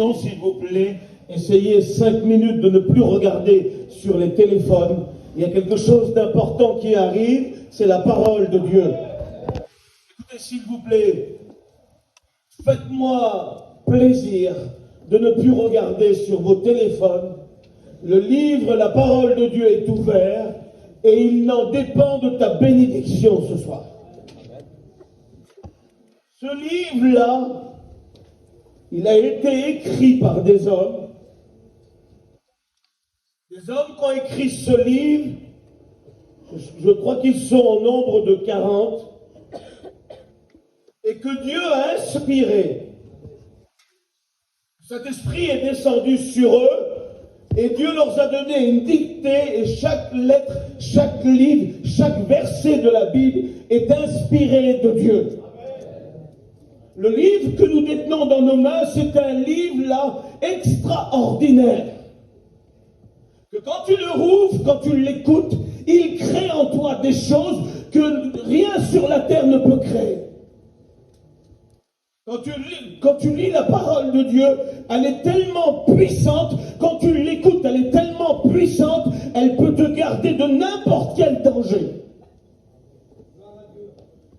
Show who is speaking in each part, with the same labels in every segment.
Speaker 1: S'il vous plaît, essayez 5 minutes de ne plus regarder sur les téléphones. Il y a quelque chose d'important qui arrive, c'est la parole de Dieu. Écoutez, s'il vous plaît, faites-moi plaisir de ne plus regarder sur vos téléphones. Le livre, la parole de Dieu est ouvert et il n'en dépend de ta bénédiction ce soir. Ce livre-là, il a été écrit par des hommes qui ont écrit ce livre. Je crois qu'ils sont au nombre de 40, et que Dieu a inspiré. Cet esprit est descendu sur eux, et Dieu leur a donné une dictée, et chaque lettre, chaque livre, chaque verset de la Bible est inspiré de Dieu. Le livre que nous détenons dans nos mains, c'est un livre là extraordinaire. Que quand tu le rouvres, quand tu l'écoutes, il crée en toi des choses que rien sur la terre ne peut créer. Quand tu lis la parole de Dieu, elle est tellement puissante, quand tu l'écoutes, elle est tellement puissante, elle peut te garder de n'importe quel danger.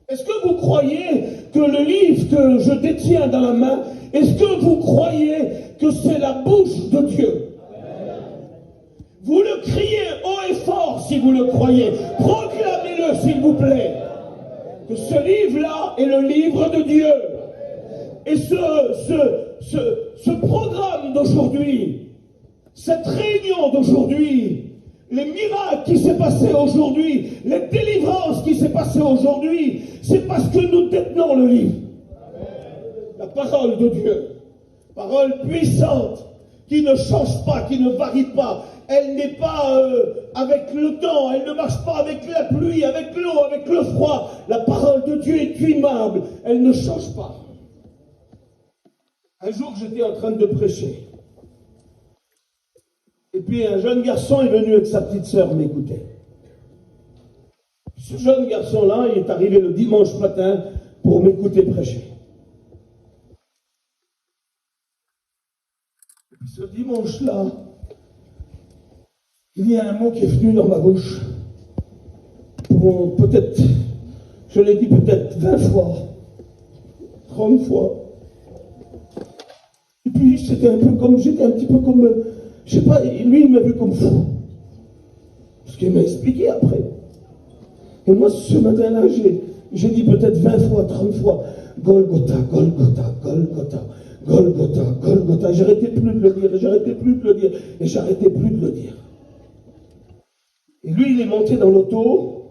Speaker 1: Est-ce que vous croyez que le livre que je détiens dans la main, est-ce que vous croyez que c'est la bouche de Dieu? Vous le criez haut et fort si vous le croyez. Proclamez-le s'il vous plaît. Que ce livre-là est le livre de Dieu. Et ce programme d'aujourd'hui, cette réunion d'aujourd'hui, les miracles qui s'est passé aujourd'hui, les délivrances qui s'est passé aujourd'hui, c'est parce que nous détenons le livre. La parole de Dieu. Parole puissante, qui ne change pas, qui ne varie pas. Elle n'est pas avec le temps, elle ne marche pas avec la pluie, avec l'eau, avec le froid. La parole de Dieu est immeuble, elle ne change pas. Un jour, j'étais en train de prêcher. Et puis un jeune garçon est venu avec sa petite sœur m'écouter. Ce jeune garçon-là, il est arrivé le dimanche matin pour m'écouter prêcher. Et puis ce dimanche-là, il y a un mot qui est venu dans ma bouche. Pour peut-être, je l'ai dit peut-être 20 fois, 30 fois. Et puis j'étais un petit peu comme, je sais pas, lui il m'a vu comme fou. Ce qu'il m'a expliqué après. Et moi ce matin-là, j'ai dit peut-être 20 fois, 30 fois, Golgotha, Golgotha, Golgotha, Golgotha, Golgotha. J'arrêtais plus de le dire, et j'arrêtais plus de le dire. Et lui, il est monté dans l'auto,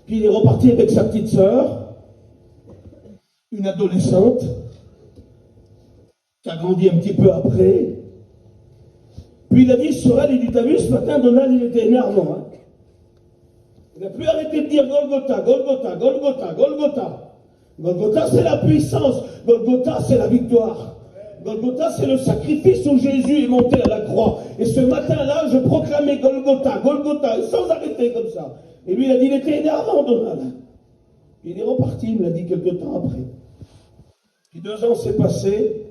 Speaker 1: puis il est reparti avec sa petite sœur, une adolescente, qui a grandi un petit peu après. Puis il a dit sur elle, il dit, t'as vu ce matin, Donald, il était énervant. Hein? Il n'a plus arrêté de dire Golgotha, Golgotha, Golgotha, Golgotha. Golgotha, c'est la puissance. Golgotha, c'est la victoire. Golgotha, c'est le sacrifice où Jésus est monté à la croix. Et ce matin-là, je proclamais Golgotha, Golgotha, sans arrêter comme ça. Et lui, il a dit, il était énervant, Donald. Il est reparti, il me l'a dit quelque temps après. Puis 2 ans s'est passé.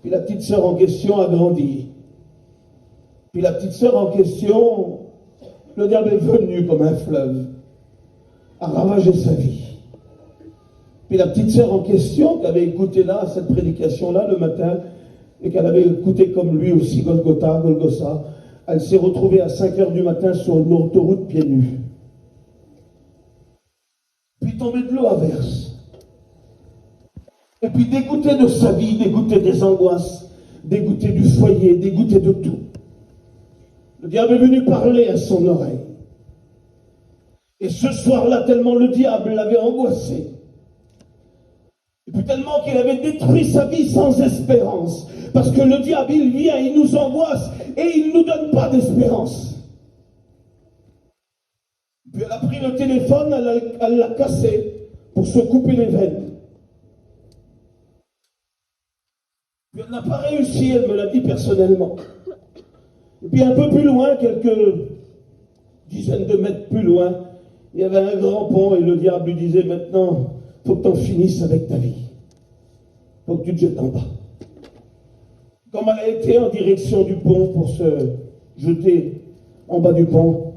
Speaker 1: Puis la petite sœur en question a grandi. Puis la petite sœur en question, le diable est venu comme un fleuve, a ravagé sa vie. Puis la petite sœur en question, qui avait écouté là, cette prédication-là, le matin, et qu'elle avait écouté comme lui aussi Golgotha, Golgotha, elle s'est retrouvée à 5 heures du matin sur une autoroute pieds nus. Puis tombée de l'eau à verse. Et puis dégoûtée de sa vie, dégoûtée des angoisses, dégoûtée du foyer, dégoûtée de tout. Le diable est venu parler à son oreille. Et ce soir-là, tellement le diable l'avait angoissé, et puis tellement qu'il avait détruit sa vie sans espérance. Parce que le diable, il vient, il nous angoisse et il ne nous donne pas d'espérance. Puis elle a pris le téléphone, elle l'a cassé pour se couper les veines. Puis elle n'a pas réussi, elle me l'a dit personnellement. Et puis un peu plus loin, quelques dizaines de mètres plus loin, il y avait un grand pont et le diable lui disait, maintenant, il faut que tu en finisses avec ta vie. Il faut que tu te jettes en bas. Comme elle a été en direction du pont pour se jeter en bas du pont,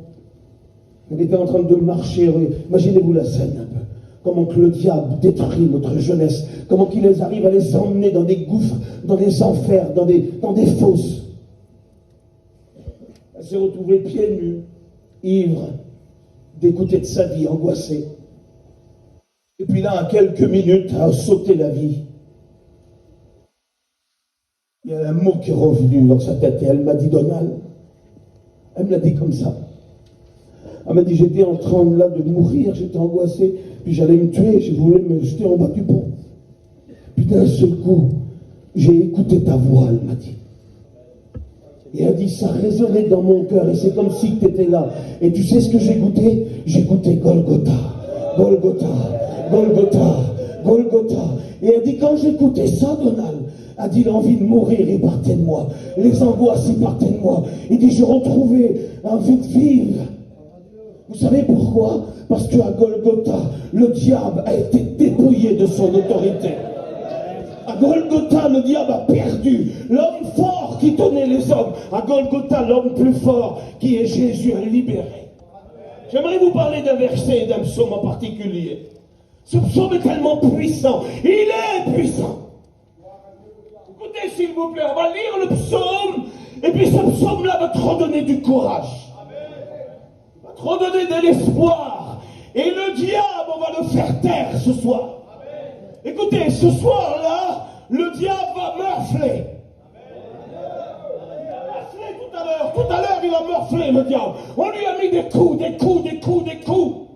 Speaker 1: elle était en train de marcher. Imaginez-vous la scène un peu. Comment que le diable détruit notre jeunesse. Comment qu'il les arrive à les emmener dans des gouffres, dans des enfers, dans des fosses. Elle s'est retrouvée pieds nus, ivre, dégoûtée de sa vie, angoissée. Et puis là, en quelques minutes, a sauté la vie. Il y a un mot qui est revenu dans sa tête et elle m'a dit, Donald, elle me l'a dit comme ça. Elle m'a dit, j'étais en train là de mourir, j'étais angoissé, puis j'allais me tuer, je voulais me jeter en bas du pont. Puis d'un seul coup, j'ai écouté ta voix, elle m'a dit. Et elle dit, ça résonnait dans mon cœur, et c'est comme si tu étais là. Et tu sais ce que j'ai goûté? J'ai goûté Golgotha, Golgotha, Golgotha, Golgotha. Et elle dit, quand j'écoutais ça, Donald, elle dit, l'envie de mourir, il partait de moi. Les angoisses, il partait de moi. Il dit, je retrouvais envie de vivre. Vous savez pourquoi? Parce qu'à Golgotha, le diable a été dépouillé de son autorité. À Golgotha, le diable a perdu. L'homme fort qui tenait les hommes. À Golgotha, l'homme plus fort, qui est Jésus, est libéré. J'aimerais vous parler d'un verset et d'un psaume en particulier. Ce psaume est tellement puissant. Il est puissant. Écoutez, s'il vous plaît, on va lire le psaume. Et puis ce psaume-là va te redonner du courage. Va te redonner de l'espoir. Et le diable, on va le faire taire ce soir. Écoutez, ce soir-là, le diable va meurfler. Tout à l'heure, il a meurflé, le diable. On lui a mis des coups, des coups, des coups, des coups.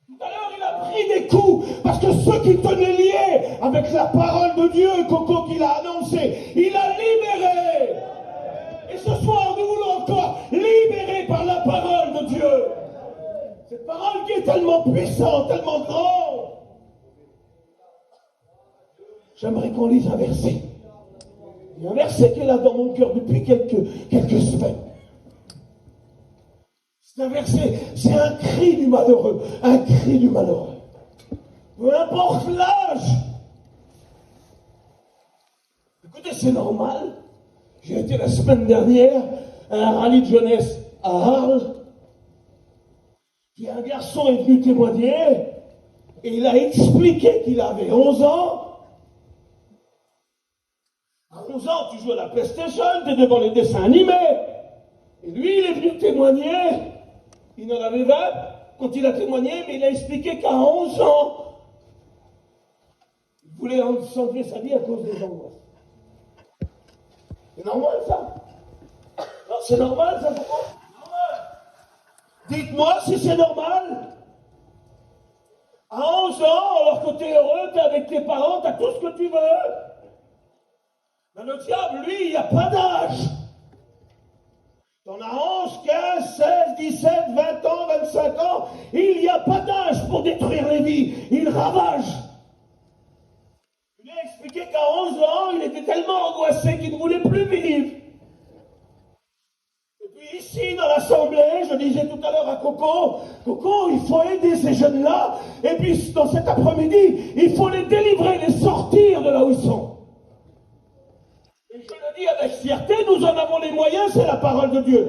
Speaker 1: Tout à l'heure, il a pris des coups, parce que ceux qui tenaient liés avec la parole de Dieu, Coco, qu'il a annoncé, il a libéré. Et ce soir, nous voulons encore libérer par la parole de Dieu. Cette parole qui est tellement puissante, tellement grande. J'aimerais qu'on lise un verset. Il y a un verset qui est là dans mon cœur depuis quelques semaines. C'est un verset, c'est un cri du malheureux. Un cri du malheureux. Peu importe l'âge. Écoutez, c'est normal. J'ai été la semaine dernière à un rallye de jeunesse à Arles. Et un garçon est venu témoigner. Et il a expliqué qu'il avait 11 ans. À 11 ans, tu joues à la PlayStation, tu es devant les dessins animés. Et lui, il est venu témoigner. Il en avait 20 quand il a témoigné, mais il a expliqué qu'à 11 ans, il voulait enlever sa vie à cause des angoisses. C'est normal, ça? Non, c'est normal, ça? Dites-moi si c'est normal. À 11 ans, alors que tu es heureux, tu es avec tes parents, tu as tout ce que tu veux. Mais le diable, lui, il n'y a pas d'âge. T'en as 11, 15, 16, 17, 20 ans, 25 ans. Il n'y a pas d'âge pour détruire les vies. Il ravage. Il a expliqué qu'à 11 ans, il était tellement angoissé qu'il ne voulait plus vivre. Et puis ici, dans l'assemblée, je disais tout à l'heure à Coco, il faut aider ces jeunes-là. Et puis, dans cet après-midi, il faut les délivrer, les sortir de là où ils sont. Et je le dis avec fierté, nous en avons les moyens, c'est la parole de Dieu.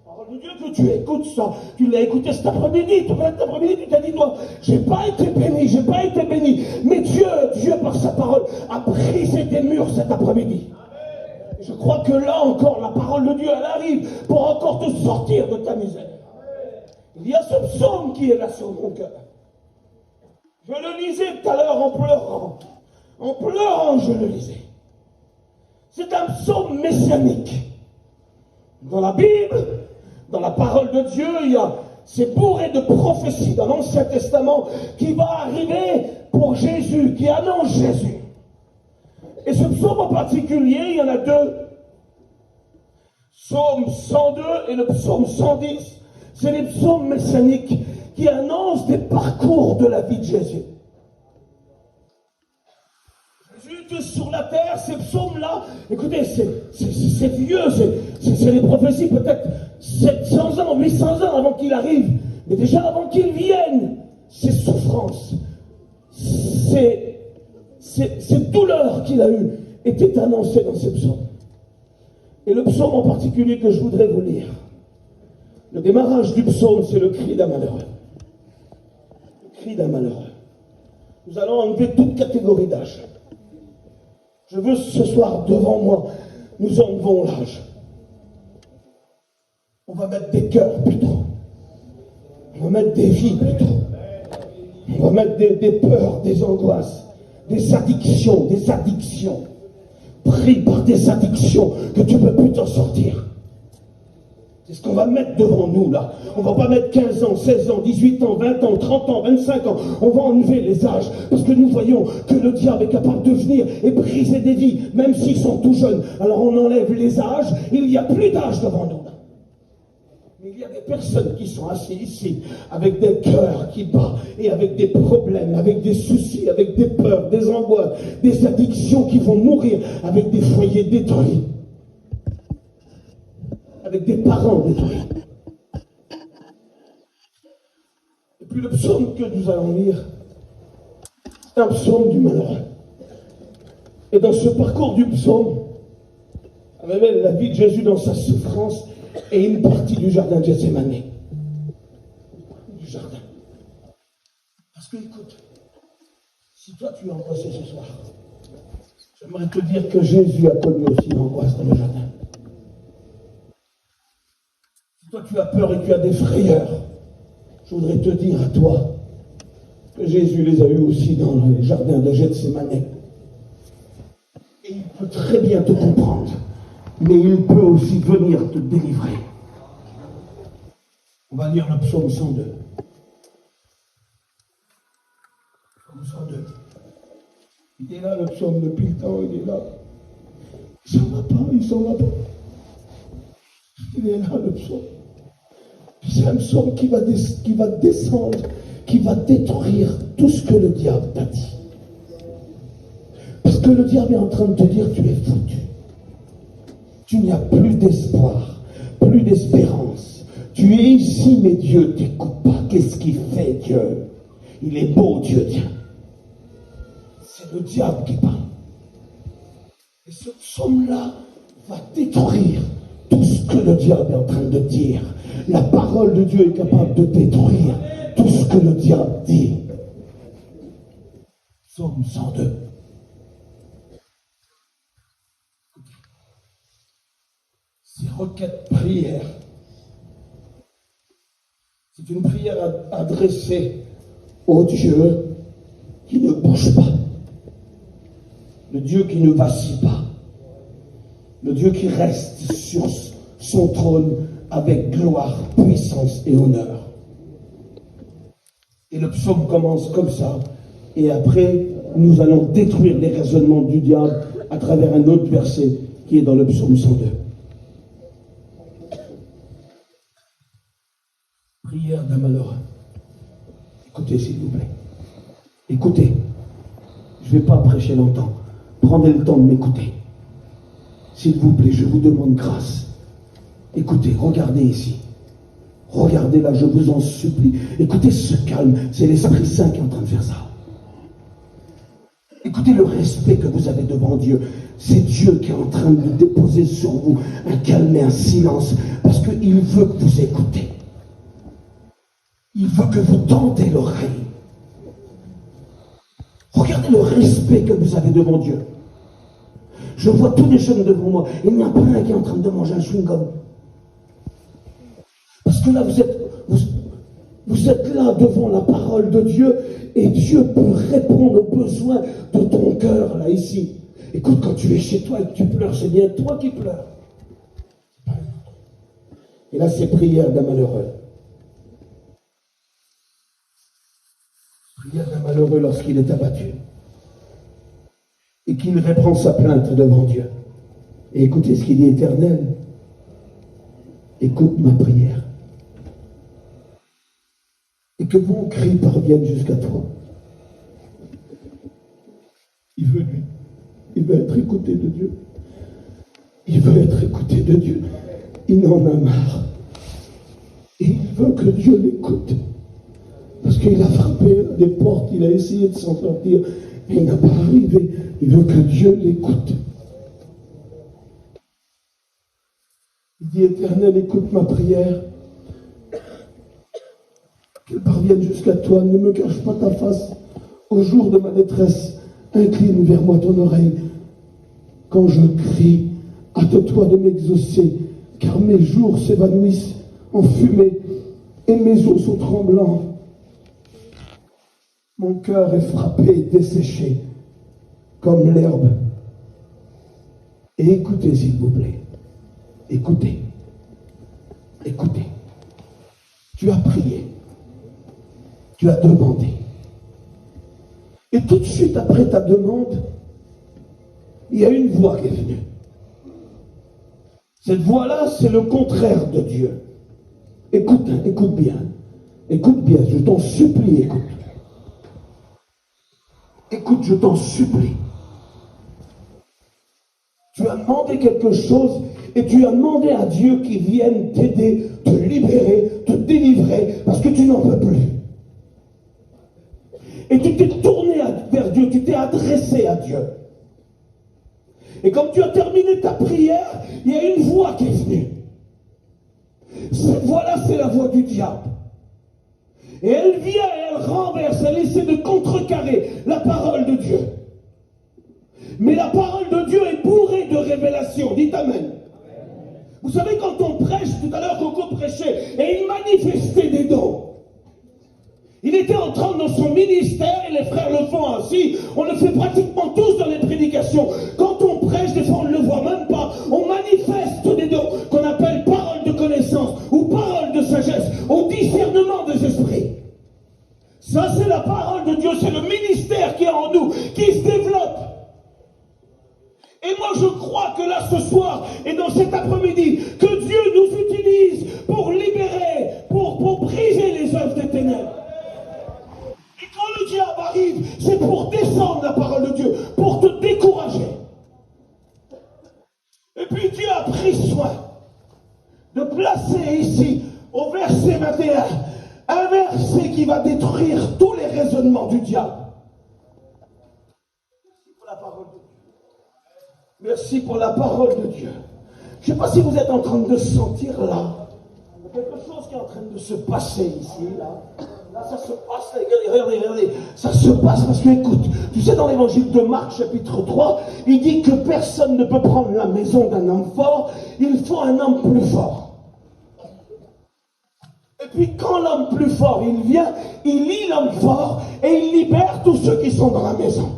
Speaker 1: La parole de Dieu que tu écoutes ça, tu l'as écouté cet après-midi, tu t'as dit, toi, j'ai pas été béni, mais Dieu, par sa parole, a brisé des murs cet après-midi. Je crois que là encore, la parole de Dieu, elle arrive pour encore te sortir de ta misère. Il y a ce psaume qui est là sur mon cœur. Je le lisais tout à l'heure en pleurant. En pleurant, je le lisais. C'est un psaume messianique. Dans la Bible, dans la parole de Dieu, c'est bourré de prophéties dans l'Ancien Testament qui va arriver pour Jésus, qui annonce Jésus. Et ce psaume en particulier, il y en a deux. Psaume 102 et le psaume 110. C'est les psaumes messianiques qui annoncent des parcours de la vie de Jésus. Sur la terre, ces psaumes-là, écoutez, c'est vieux, c'est les prophéties peut-être 700 ans, 800 ans avant qu'il arrive, mais déjà avant qu'il vienne, ces souffrances, ces douleurs qu'il a eues, était annoncé dans ce psaume. Et le psaume en particulier que je voudrais vous lire, le démarrage du psaume, c'est le cri d'un malheureux. Le cri d'un malheureux. Nous allons enlever toute catégorie d'âge. Je veux ce soir, devant moi, nous enlevons l'âge. On va mettre des cœurs plutôt. On va mettre des vies plutôt. On va mettre des peurs, des angoisses, des addictions, des addictions. Pris par des addictions que tu ne peux plus t'en sortir. C'est ce qu'on va mettre devant nous là. On ne va pas mettre 15 ans, 16 ans, 18 ans, 20 ans, 30 ans, 25 ans. On va enlever les âges parce que nous voyons que le diable est capable de venir et briser des vies, même s'ils sont tout jeunes. Alors on enlève les âges, il n'y a plus d'âge devant nous là. Mais il y a des personnes qui sont assises ici avec des cœurs qui battent et avec des problèmes, avec des soucis, avec des peurs, des angoisses, des addictions qui vont mourir, avec des foyers détruits, avec des parents détruits. Et puis le psaume que nous allons lire, c'est un psaume du malheureux. Et dans ce parcours du psaume, on révèle la vie de Jésus dans sa souffrance et une partie du jardin de Gethsémane. Du jardin. Parce que écoute, si toi tu es angoissé ce soir, j'aimerais te dire que Jésus a connu aussi l'angoisse dans le jardin. Si toi tu as peur et tu as des frayeurs, je voudrais te dire à toi que Jésus les a eus aussi dans le jardin de Gethsémane. Et il peut très bien te comprendre. Mais il peut aussi venir te délivrer. On va lire le psaume 102. Psaume 102. Il est là, le psaume, depuis le temps, il est là. Il s'en va pas, il s'en va pas. Il est là, le psaume. C'est un psaume qui va descendre, qui va détruire tout ce que le diable t'a dit. Parce que le diable est en train de te dire, tu es foutu. Tu n'as plus d'espoir, plus d'espérance. Tu es ici, mais Dieu ne t'écoute pas. Qu'est-ce qu'il fait, Dieu? Il est beau, Dieu, tiens. C'est le diable qui parle. Et ce psaume-là va détruire tout ce que le diable est en train de dire. La parole de Dieu est capable de détruire tout ce que le diable dit. Psaume 102. Ces requêtes prières, c'est une prière adressée au Dieu qui ne bouge pas, le Dieu qui ne vacille pas, le Dieu qui reste sur son trône avec gloire, puissance et honneur. Et le psaume commence comme ça, et après nous allons détruire les raisonnements du diable à travers un autre verset qui est dans le psaume 102. Prière d'un malheureux. Écoutez, s'il vous plaît. Écoutez. Je ne vais pas prêcher longtemps. Prenez le temps de m'écouter. S'il vous plaît, je vous demande grâce. Écoutez, regardez ici. Regardez là, je vous en supplie. Écoutez ce calme. C'est l'Esprit Saint qui est en train de faire ça. Écoutez le respect que vous avez devant Dieu. C'est Dieu qui est en train de déposer sur vous un calme et un silence. Parce qu'il veut que vous écoutez. Il veut que vous tendez l'oreille. Regardez le respect que vous avez devant Dieu. Je vois tous les jeunes devant moi. Il n'y a pas un qui est en train de manger un chewing-gum. Parce que là, vous êtes là devant la parole de Dieu et Dieu peut répondre aux besoins de ton cœur, là, ici. Écoute, quand tu es chez toi et que tu pleures, c'est bien toi qui pleures. Et là, c'est prière d'un malheureux. Prière d'un malheureux lorsqu'il est abattu et qu'il reprend sa plainte devant Dieu. Et écoutez ce qu'il dit: Éternel, écoute ma prière et que mon cri parvienne jusqu'à toi. Il veut être écouté de Dieu. Il veut être écouté de Dieu. Il en a marre. Et il veut que Dieu l'écoute. Parce qu'il a frappé des portes, il a essayé de s'en sortir, mais il n'a pas arrivé. Il veut que Dieu l'écoute. Il dit, Éternel, écoute ma prière. Qu'elle parvienne jusqu'à toi. Ne me cache pas ta face. Au jour de ma détresse, incline vers moi ton oreille. Quand je crie, hâte-toi de m'exaucer, car mes jours s'évanouissent en fumée et mes os sont tremblants. Mon cœur est frappé et desséché comme l'herbe. Et écoutez, s'il vous plaît. Écoutez. Écoutez. Tu as prié. Tu as demandé. Et tout de suite après ta demande, il y a une voix qui est venue. Cette voix-là, c'est le contraire de Dieu. Écoute, écoute bien. Écoute bien, je t'en supplie, écoute. Écoute, je t'en supplie. Tu as demandé quelque chose et tu as demandé à Dieu qu'il vienne t'aider, te libérer, te délivrer, parce que tu n'en peux plus. Et tu t'es tourné vers Dieu, tu t'es adressé à Dieu. Et quand tu as terminé ta prière, il y a une voix qui est venue. Cette voix-là, c'est la voix du diable. Et elle vient et elle renverse, elle essaie de contrecarrer la parole de Dieu. Mais la parole de Dieu est bourrée de révélations. Dites Amen. Vous savez, quand on prêche, tout à l'heure Coco prêchait, et il manifestait des dons. Il était en train dans son ministère, et les frères le font ainsi, on le fait pratiquement tous dans les prédications. Quand on prêche, des fois on ne le voit même pas, on manifeste des dons qu'on appelle parole de connaissance, ou parole de sagesse, au discernement des esprits. Ça c'est la parole de Dieu, c'est le ministère qui est en nous, qui se développe. Et moi je crois que là ce soir et dans cet après-midi, que Dieu nous utilise pour libérer, pour briser les œuvres des ténèbres. Et quand le diable arrive, c'est pour descendre la parole de Dieu, pour te décourager. Et puis Dieu a pris soin de placer ici, au verset 21, un verset qui va détruire tous les raisonnements du diable. Merci pour la parole de Dieu. Je ne sais pas si vous êtes en train de sentir là. Il y a quelque chose qui est en train de se passer ici, là. Là, ça se passe, regardez. Ça se passe parce que, écoute, tu sais, dans l'évangile de Marc, chapitre 3, il dit que personne ne peut prendre la maison d'un homme fort, il faut un homme plus fort. Et puis, quand l'homme plus fort, il vient, il lie l'homme fort et il libère tous ceux qui sont dans la maison.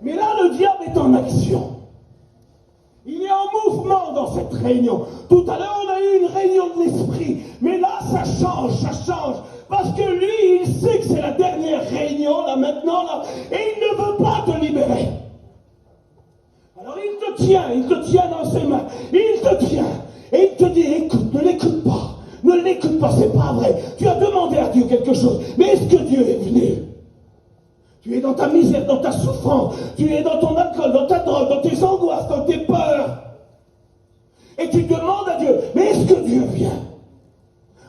Speaker 1: Mais là, le diable est en action. Il est en mouvement dans cette réunion. Tout à l'heure, on a eu une réunion de l'esprit. Mais là, ça change. Parce que lui, il sait que c'est la dernière réunion, là, maintenant, là. Et il ne veut pas te libérer. Alors, il te tient dans ses mains. Il te tient. Et il te dit, écoute, ne l'écoute pas. Ne l'écoute pas, c'est pas vrai. Tu as demandé à Dieu quelque chose. Mais est-ce que Dieu est venu? Tu es dans ta misère, dans ta souffrance, tu es dans ton alcool, dans ta drogue, dans tes angoisses, dans tes peurs. Et tu demandes à Dieu, mais est-ce que Dieu vient?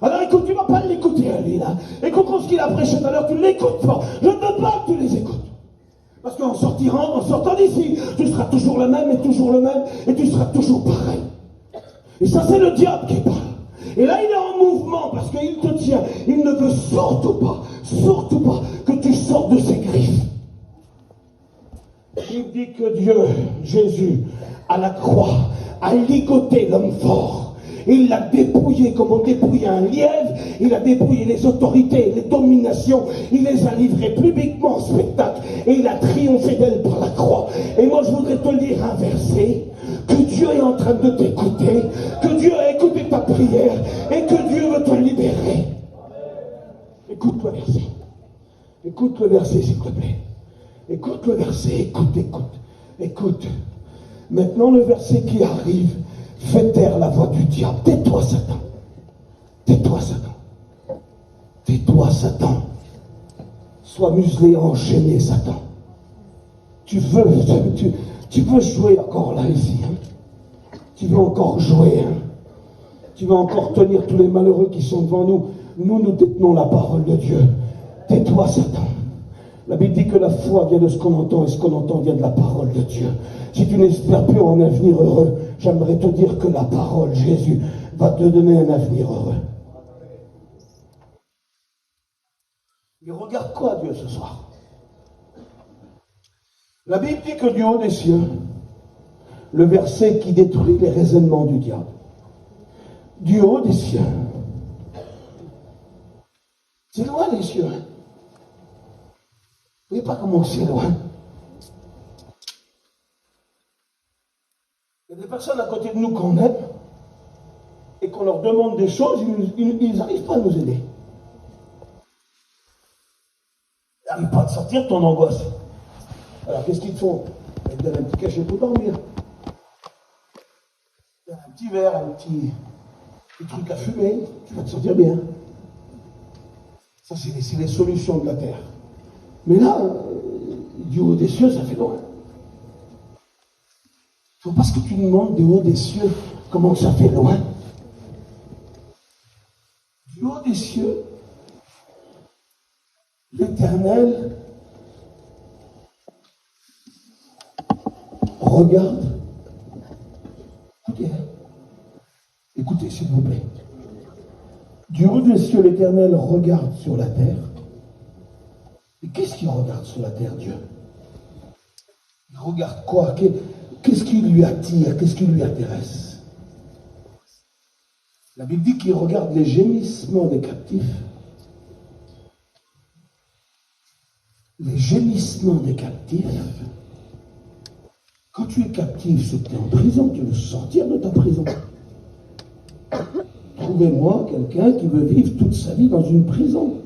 Speaker 1: Alors écoute, tu ne vas pas l'écouter à lui là. Écoute ce qu'il a prêché tout à l'heure, tu ne l'écoutes pas. Je ne veux pas que tu les écoutes. Parce qu'en sortant d'ici, tu seras toujours le même et toujours le même, et tu seras toujours pareil. Et ça c'est le diable qui parle. Et là, il est en mouvement parce qu'il te tient. Il ne veut surtout pas que tu sortes de ses griffes. Il dit que Dieu, Jésus, à la croix, a ligoté l'homme fort. Il l'a dépouillé comme on dépouille un lièvre. Il a dépouillé les autorités, les dominations. Il les a livrées publiquement en spectacle. Et il a triomphé d'elles par la croix. Et moi, je voudrais te lire un verset. Que Dieu est en train de t'écouter, que Dieu a écouté ta prière et que Dieu veut te libérer. Écoute le verset. Écoute le verset, s'il te plaît. Écoute le verset, écoute. Maintenant, le verset qui arrive fait taire la voix du diable. Tais-toi, Satan. Tais-toi, Satan. Tais-toi, Satan. Sois muselé, enchaîné, Satan. Tu veux jouer encore là, ici. Hein? Tu veux encore jouer. Hein? Tu veux encore tenir tous les malheureux qui sont devant nous. Nous détenons la parole de Dieu. Tais-toi, Satan. La Bible dit que la foi vient de ce qu'on entend et ce qu'on entend vient de la parole de Dieu. Si tu n'espères plus en un avenir heureux, j'aimerais te dire que la parole, Jésus, va te donner un avenir heureux. Mais regarde quoi, Dieu, ce soir? La Bible dit que du haut des cieux, le verset qui détruit les raisonnements du diable, du haut des cieux, c'est loin les cieux. Hein? Vous ne voyez pas comment c'est loin? Il y a des personnes à côté de nous qu'on aime et qu'on leur demande des choses, ils n'arrivent pas à nous aider. Ils n'arrivent pas à te sortir ton angoisse. Alors qu'est-ce qu'ils te font? Ils te donnent un petit cachet pour dormir. Un petit verre, un petit truc à fumer, tu vas te sentir bien. Ça, c'est les solutions de la terre. Mais là, du haut des cieux, ça fait loin. Il ne faut pas que tu nous demandes du haut des cieux comment ça fait loin. Du haut des cieux, l'Éternel regarde. Écoutez, écoutez s'il vous plaît. Du haut des cieux, l'Éternel regarde sur la terre. Et qu'est-ce qu'il regarde sur la terre, Dieu? Il regarde quoi? Qu'est-ce qui lui attire? Qu'est-ce qui lui intéresse? La Bible dit qu'il regarde les gémissements des captifs. Les gémissements des captifs. Quand tu es captif, c'est que tu es en prison, tu veux sortir de ta prison. Trouvez-moi quelqu'un qui veut vivre toute sa vie dans une prison.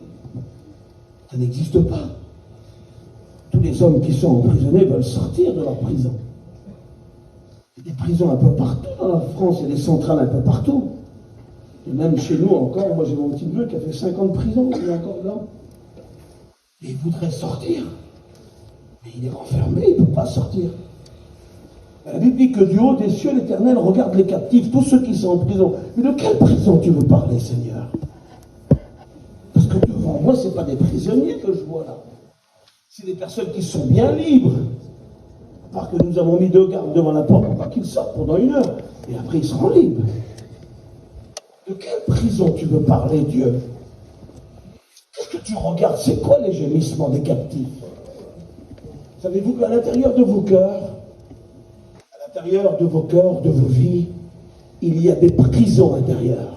Speaker 1: Ça n'existe pas. Tous les hommes qui sont emprisonnés veulent sortir de leur prison. Il y a des prisons un peu partout dans la France, il y a des centrales un peu partout. Et même chez nous encore, moi j'ai mon petit neveu qui a fait 5 ans de prison, il est encore là. Et il voudrait sortir. Mais il est enfermé, il ne peut pas sortir. La Bible dit que du haut des cieux, l'Éternel regarde les captifs, tous ceux qui sont en prison. Mais de quelle prison tu veux parler, Seigneur? Parce que devant moi, ce n'est pas des prisonniers que je vois là. C'est des personnes qui sont bien libres. À part que nous avons mis 2 gardes devant la porte pour pas qu'ils sortent pendant 1 heure. Et après, ils seront libres. De quelle prison tu veux parler, Dieu? Qu'est-ce que tu regardes? C'est quoi les gémissements des captifs? Savez-vous qu'à l'intérieur de vos cœurs, à l'intérieur de vos cœurs, de vos vies, il y a des prisons intérieures.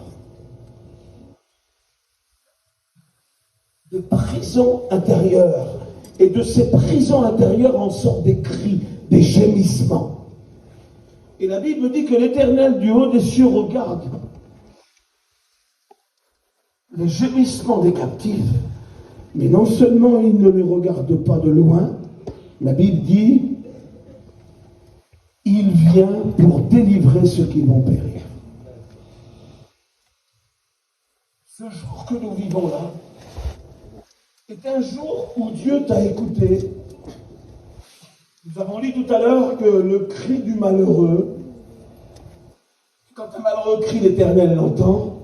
Speaker 1: Des prisons intérieures. Et de ces prisons intérieures en sortent des cris, des gémissements. Et la Bible dit que l'Éternel du haut des cieux regarde les gémissements des captifs. Mais non seulement il ne les regarde pas de loin, la Bible dit il vient pour délivrer ceux qui vont périr. Ce jour que nous vivons là est un jour où Dieu t'a écouté. Nous avons lu tout à l'heure que le cri du malheureux, quand un malheureux crie, l'Éternel l'entend,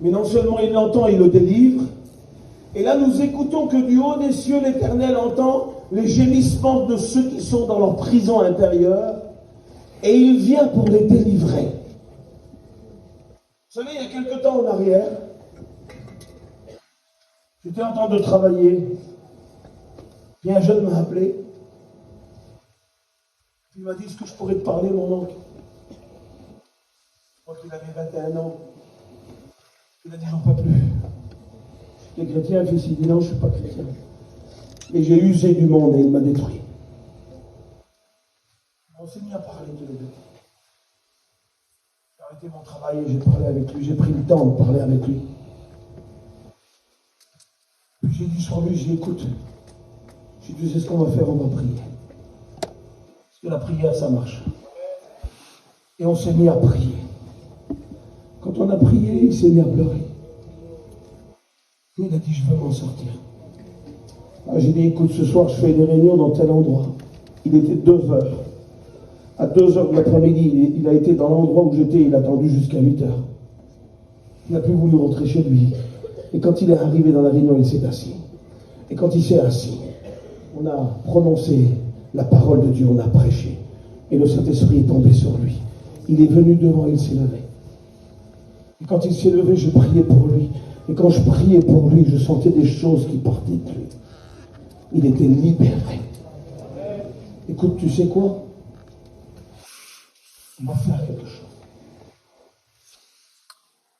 Speaker 1: mais non seulement il l'entend, il le délivre. Et là, nous écoutons que du haut des cieux, l'Éternel entend les gémissements de ceux qui sont dans leur prison intérieure, et il vient pour les délivrer. Vous savez, il y a quelque temps en arrière, j'étais en train de travailler, puis un jeune m'a appelé, il m'a dit, est-ce que je pourrais te parler, mon oncle? Je crois qu'il avait 21 ans. Il a dit, j'en peux plus. Tu es chrétien, fils? Il dit, non, je ne suis pas chrétien. Et j'ai usé du monde et il m'a détruit. On s'est mis à parler tous les deux. J'ai arrêté mon travail et j'ai parlé avec lui. J'ai pris le temps de parler avec lui. Puis j'ai dit sur lui, j'ai dit, écoute, j'ai dit, c'est ce qu'on va faire, on va prier. Parce que la prière, ça marche. Et on s'est mis à prier. Quand on a prié, il s'est mis à pleurer. Il a dit, je veux m'en sortir. Alors j'ai dit, écoute, ce soir, je fais une réunion dans tel endroit. Il était 2 heures. À 2 heures de l'après-midi, il a été dans l'endroit où j'étais, il a attendu jusqu'à 8 heures. Il n'a plus voulu rentrer chez lui. Et quand il est arrivé dans la réunion, il s'est assis. Et quand il s'est assis, on a prononcé la parole de Dieu, on a prêché. Et le Saint-Esprit est tombé sur lui. il est venu devant, il s'est levé. Et quand il s'est levé, j'ai prié pour lui. Et quand je priais pour lui, je sentais des choses qui partaient de lui. Il était libéré. Écoute, tu sais quoi? On va faire quelque chose.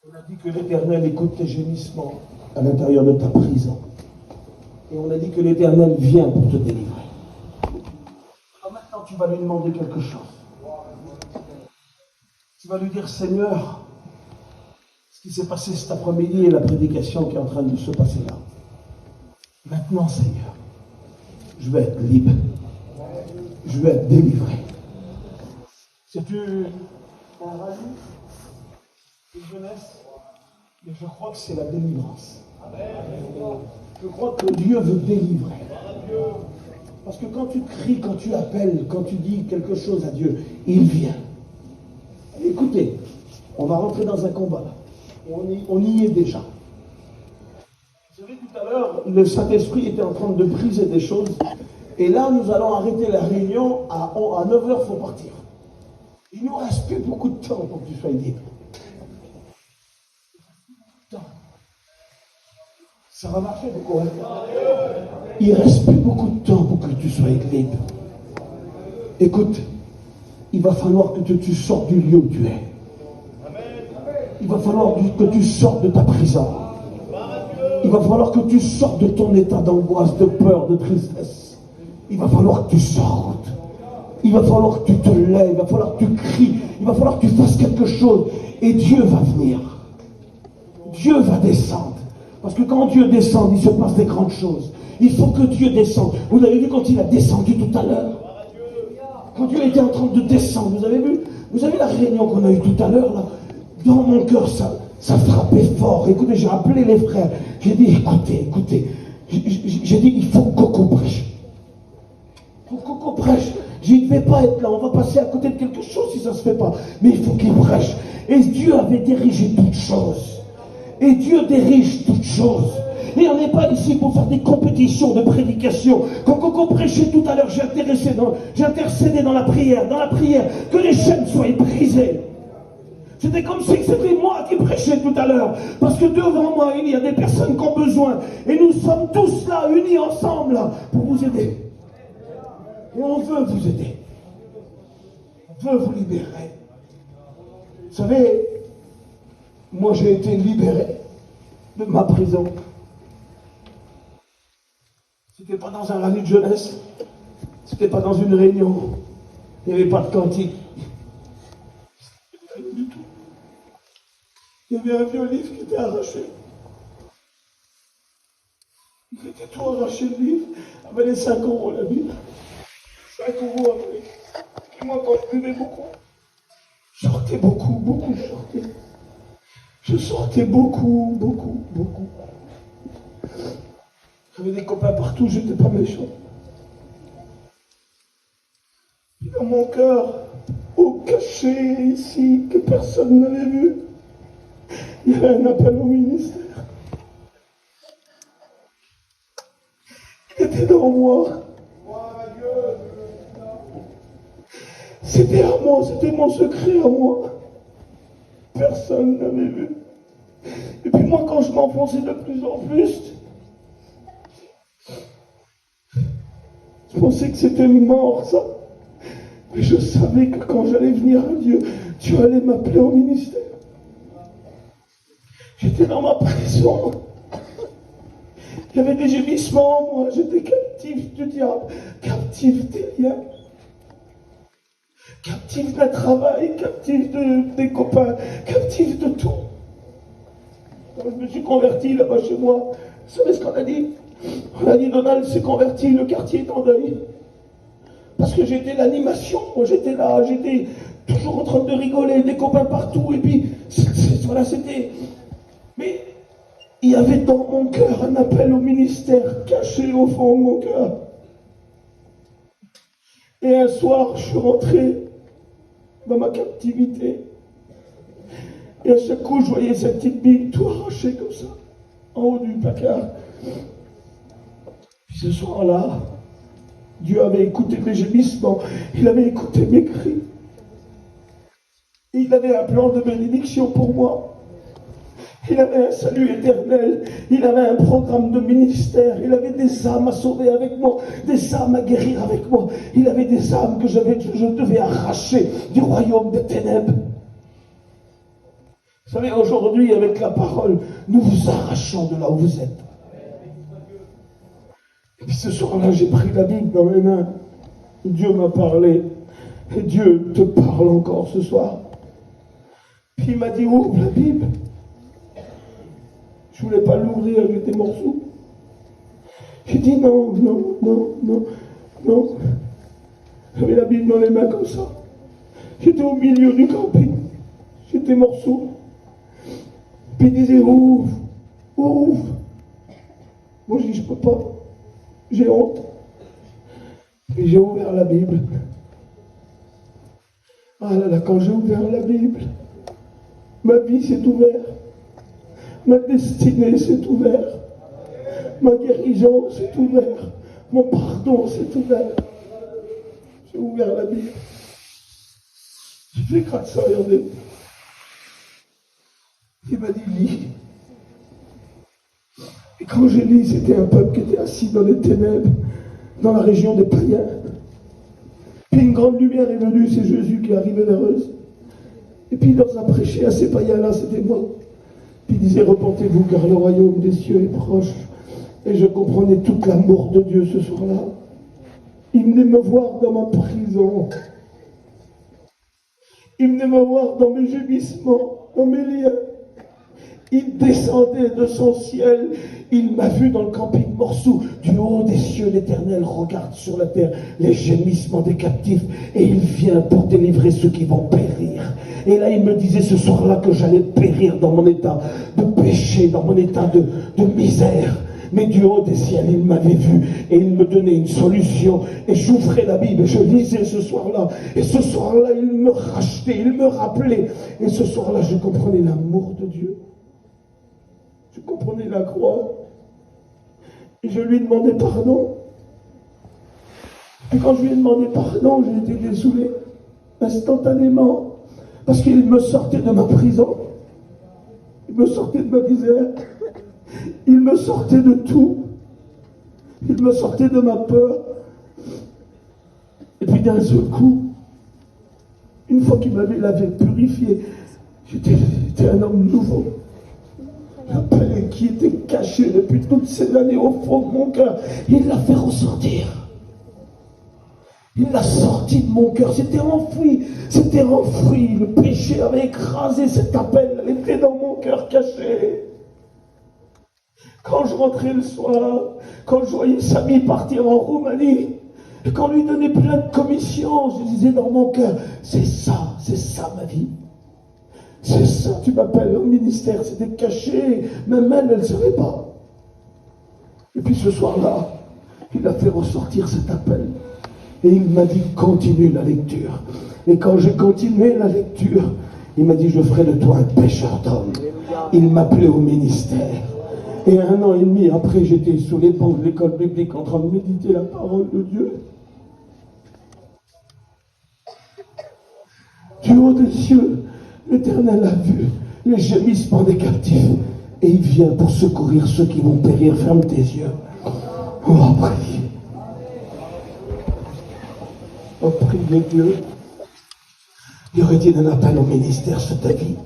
Speaker 1: On a dit que l'Éternel écoute tes gémissements à l'intérieur de ta prison. Et on a dit que l'Éternel vient pour te délivrer. Alors maintenant, tu vas lui demander quelque chose. Tu vas lui dire, Seigneur, ce qui s'est passé cet après-midi et la prédication qui est en train de se passer là. Maintenant, Seigneur, je vais être libre. Je vais être délivré. C'est-tu un rallye, une jeunesse? Mais je crois que c'est la délivrance. Je crois que Dieu veut délivrer. Parce que quand tu cries, quand tu appelles, quand tu dis quelque chose à Dieu, il vient. Écoutez, on va rentrer dans un combat là. On y est déjà. Vous savez, tout à l'heure, le Saint-Esprit était en train de briser des choses. Et là, nous allons arrêter la réunion. À 9h, il faut partir. Il ne nous reste plus beaucoup de temps pour que tu sois libre. Ça va marcher beaucoup. Hein? Il ne reste plus beaucoup de temps pour que tu sois libre. Écoute, il va falloir que tu sortes du lieu où tu es. Il va falloir que tu sortes de ta prison. Il va falloir que tu sortes de ton état d'angoisse, de peur, de tristesse. Il va falloir que tu sortes. Il va falloir que tu te lèves. Il va falloir que tu cries. Il va falloir que tu fasses quelque chose. Et Dieu va venir. Dieu va descendre. Parce que quand Dieu descend, il se passe des grandes choses. Il faut que Dieu descende. Vous avez vu quand il a descendu tout à l'heure? Quand Dieu était en train de descendre, vous avez vu? Vous avez la réunion qu'on a eue tout à l'heure là? Dans mon cœur, ça frappait fort. Écoutez, j'ai appelé les frères. J'ai dit, écoutez. J'ai dit, il faut que Coco prêche. Il faut que Coco prêche. Je ne vais pas être là. On va passer à côté de quelque chose si ça ne se fait pas. Mais il faut qu'il prêche. Et Dieu avait dirigé toutes choses. Et Dieu dirige toutes choses. Et on n'est pas ici pour faire des compétitions de prédication. Quand Coco prêchait tout à l'heure, j'ai intercédé dans la prière, que les chaînes soient brisées. C'était comme si c'était moi qui prêchais tout à l'heure. Parce que devant moi, il y a des personnes qui ont besoin. Et nous sommes tous là, unis ensemble, là, pour vous aider. Et on veut vous aider. On veut vous libérer. Vous savez, moi j'ai été libéré de ma prison. C'était pas dans un rallye de jeunesse. C'était pas dans une réunion. Il n'y avait pas de cantique. Rien du tout. Il y avait un vieux livre qui était arraché. Il était tout arraché, le livre. Il avait les 5 € la Bible. 5 € après. Et moi, quand je buvais beaucoup, je sortais beaucoup, je sortais beaucoup. J'avais des copains partout, j'étais pas méchant. Et dans mon cœur, au cachet ici, que personne n'avait vu, il y avait un appel au ministère. Il était dans moi. C'était à moi, c'était mon secret à moi. Personne n'avait vu. Et puis moi, quand je m'enfonçais de plus en plus, je pensais que c'était mort, ça. Mais je savais que quand j'allais venir à Dieu, Dieu allait m'appeler au ministère. J'étais dans ma prison. Il y avait des gémissements en moi. J'étais captif du diable, captif des liens, captif d'un travail, captif des copains, captif de tout. Quand je me suis converti là-bas chez moi, vous savez ce qu'on a dit? On a dit, Donald s'est converti, le quartier est en deuil. Parce que j'étais l'animation, moi j'étais là, j'étais toujours en train de rigoler, des copains partout, et puis, voilà, c'était... Mais il y avait dans mon cœur un appel au ministère, caché au fond de mon cœur. Et un soir, je suis rentré dans ma captivité. Et à chaque coup, je voyais cette petite Bible tout arrachée comme ça, en haut du placard. Puis ce soir-là, Dieu avait écouté mes gémissements, il avait écouté mes cris. Il avait un plan de bénédiction pour moi. Il avait un salut éternel. Il avait un programme de ministère. Il avait des âmes à sauver avec moi, des âmes à guérir avec moi. Il avait des âmes que je devais arracher du royaume des ténèbres. Vous savez, aujourd'hui, avec la parole, nous vous arrachons de là où vous êtes. Et puis ce soir-là, j'ai pris la Bible dans mes mains. Dieu m'a parlé. Et Dieu te parle encore ce soir. Puis il m'a dit, ouvre la Bible. Je ne voulais pas l'ouvrir, j'étais morceau. J'ai dit non. J'avais la Bible dans les mains comme ça. J'étais au milieu du camping. J'étais morceau. Puis il disait, ouvre. Moi je dis, je peux pas. J'ai honte. Et j'ai ouvert la Bible. Ah là là, quand j'ai ouvert la Bible, ma vie s'est ouverte. Ma destinée s'est ouverte. Ma guérison s'est ouverte. Mon pardon s'est ouvert. J'ai ouvert la Bible. J'ai fait craque ça, regardez. Il m'a dit, lis. Et quand j'ai lu, c'était un peuple qui était assis dans les ténèbres, dans la région des païens. Puis une grande lumière est venue, c'est Jésus qui est arrivé vers eux. Et puis il leur a prêché à ces païens-là, c'était moi. Puis il disait, repentez-vous car le royaume des cieux est proche. Et je comprenais toute l'amour de Dieu ce soir-là. Il venait me voir dans ma prison. Il venait me voir dans mes gémissements, dans mes liens. Il descendait de son ciel. Il m'a vu dans le camping Morsou. Du haut des cieux, l'Éternel regarde sur la terre les gémissements des captifs. Et il vient pour délivrer ceux qui vont périr. Et là, il me disait ce soir-là que j'allais périr dans mon état de péché, dans mon état de misère. Mais du haut des ciels, il m'avait vu et il me donnait une solution. Et j'ouvrais la Bible et je lisais ce soir-là. Et ce soir-là, il me rachetait, il me rappelait. Et ce soir-là, je comprenais l'amour de Dieu. Je comprenais la croix. Et je lui demandais pardon. Et quand je lui ai demandé pardon, j'ai été désolé instantanément. Parce qu'il me sortait de ma prison. Il me sortait de ma misère. Il me sortait de tout. Il me sortait de ma peur. Et puis d'un seul coup, une fois qu'il m'avait lavé, purifié, j'étais un homme nouveau. L'appel qui était caché depuis toutes ces années au fond de mon cœur, il l'a fait ressortir. Il l'a sorti de mon cœur, c'était enfoui. Le péché avait écrasé cet appel, elle était dans mon cœur caché. Quand je rentrais le soir, quand je voyais Samy partir en Roumanie, et qu'on lui donnait plein de commissions, je disais dans mon cœur, c'est ça ma vie. C'est ça, tu m'appelles au ministère, c'était caché, même elle ne savait pas. Et puis ce soir-là, il a fait ressortir cet appel. Et il m'a dit, continue la lecture. Et quand j'ai continué la lecture, il m'a dit, je ferai de toi un pêcheur d'hommes. Il m'appelait au ministère. Et 1 an et demi après, j'étais sous les bancs de l'école biblique en train de méditer la parole de Dieu. Du haut des cieux, l'Éternel a vu les gémissements des captifs. Et il vient pour secourir ceux qui vont périr. Ferme tes yeux. On va prier. On va prier Dieu. Il y aurait-il un appel au ministère sur ta vie?